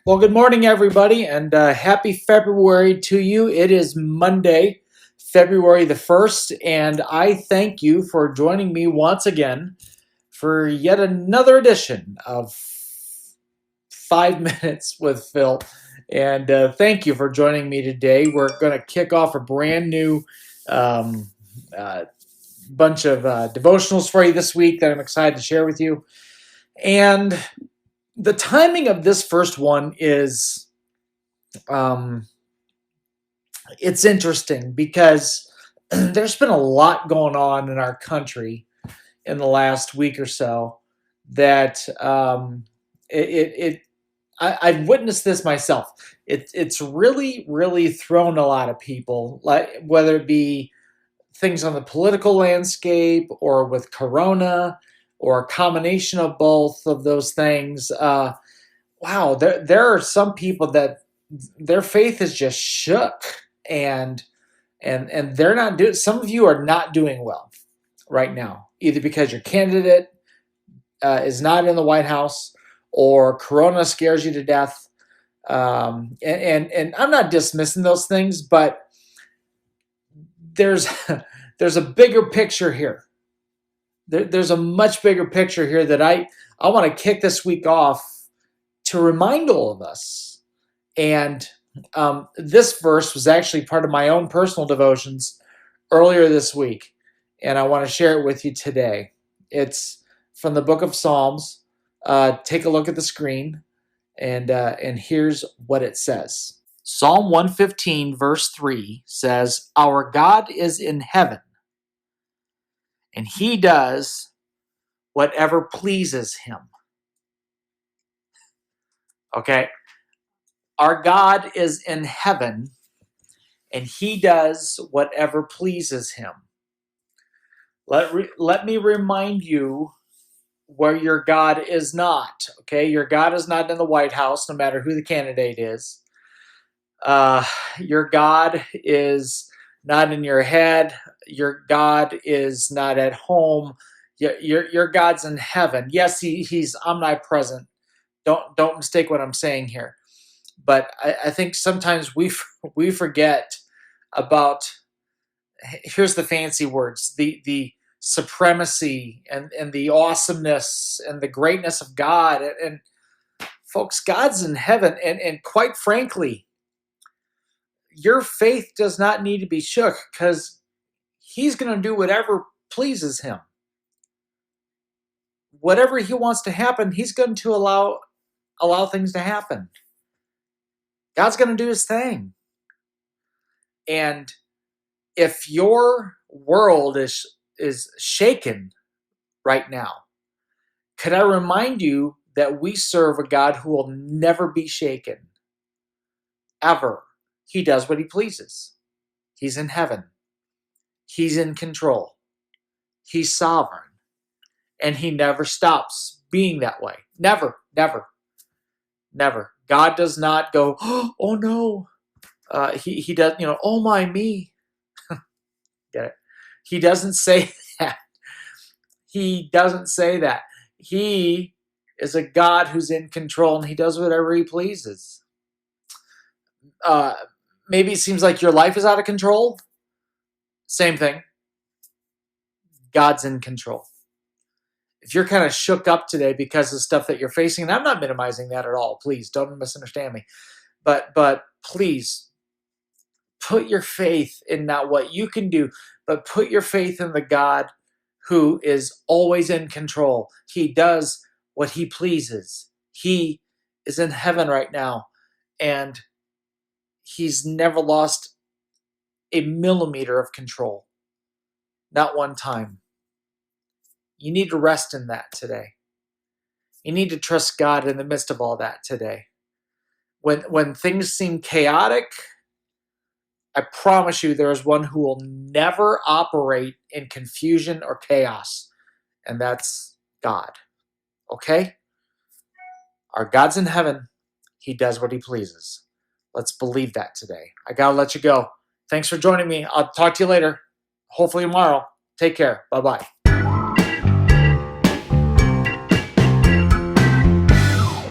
Well, good morning, everybody, and happy February to you. It is Monday, February the 1st, and I thank you for joining me once again for yet another edition of 5 Minutes with Phil. And thank you for joining me today. We're going to kick off a brand new um, uh, bunch of devotionals for you this week that I'm excited to share with you. And the timing of this first one is um, it's interesting because there's been a lot going on in our country in the last week or so that I've witnessed this myself. It's really thrown a lot of people, like whether it be things on the political landscape or with Corona or a combination of both of those things. Wow, there are some people that their faith is just shook, and they're not doing. Some of you are not doing well right now, either because your candidate is not in the White House or Corona scares you to death. And I'm not dismissing those things, but there's there's a bigger picture here. There's a much bigger picture here that I want to kick this week off to remind all of us. And this verse was actually part of my own personal devotions earlier this week, and I want to share it with you today. It's from the book of Psalms. Take a look at the screen, and here's what it says. Psalm 115, verse 3 says, "Our God is in heaven, and he does whatever pleases him." Okay? Our God is in heaven, and he does whatever pleases him. Let me remind you where your God is not. Okay? Your God is not in the White House, no matter who the candidate is. Your God is not in your head. Your God is not at home. Your God's in heaven. Yes, he's omnipresent. Don't mistake what I'm saying here. But I think sometimes we forget about, here's the fancy words, the supremacy and the awesomeness and the greatness of God. And folks, God's in heaven, and quite frankly, your faith does not need to be shook, because he's going to do whatever pleases him. Whatever he wants to happen, he's going to allow things to happen. God's going to do his thing. And if your world is shaken right now, could I remind you that we serve a God who will never be shaken, ever. He does what he pleases. He's in heaven. He's in control. He's sovereign. And he never stops being that way. Never, never, never. God does not go, oh no. He does, oh my me. Get it? He doesn't say that. He doesn't say that. He is a God who's in control, and he does whatever he pleases. Maybe it seems like your life is out of control. Same thing. God's in control. If you're kind of shook up today because of stuff that you're facing, and I'm not minimizing that at all, please don't misunderstand me, but please put your faith in not what you can do, but put your faith in the God who is always in control. He does what he pleases. He is in heaven right now, and he's never lost a millimeter of control. Not one time. You need to rest in that today. You need to trust God in the midst of all that today. When things seem chaotic, I promise you there is one who will never operate in confusion or chaos, and that's God. Okay? Our God's in heaven. He does what he pleases. Let's believe that today. I got to let you go. Thanks for joining me. I'll talk to you later. Hopefully tomorrow. Take care. Bye-bye.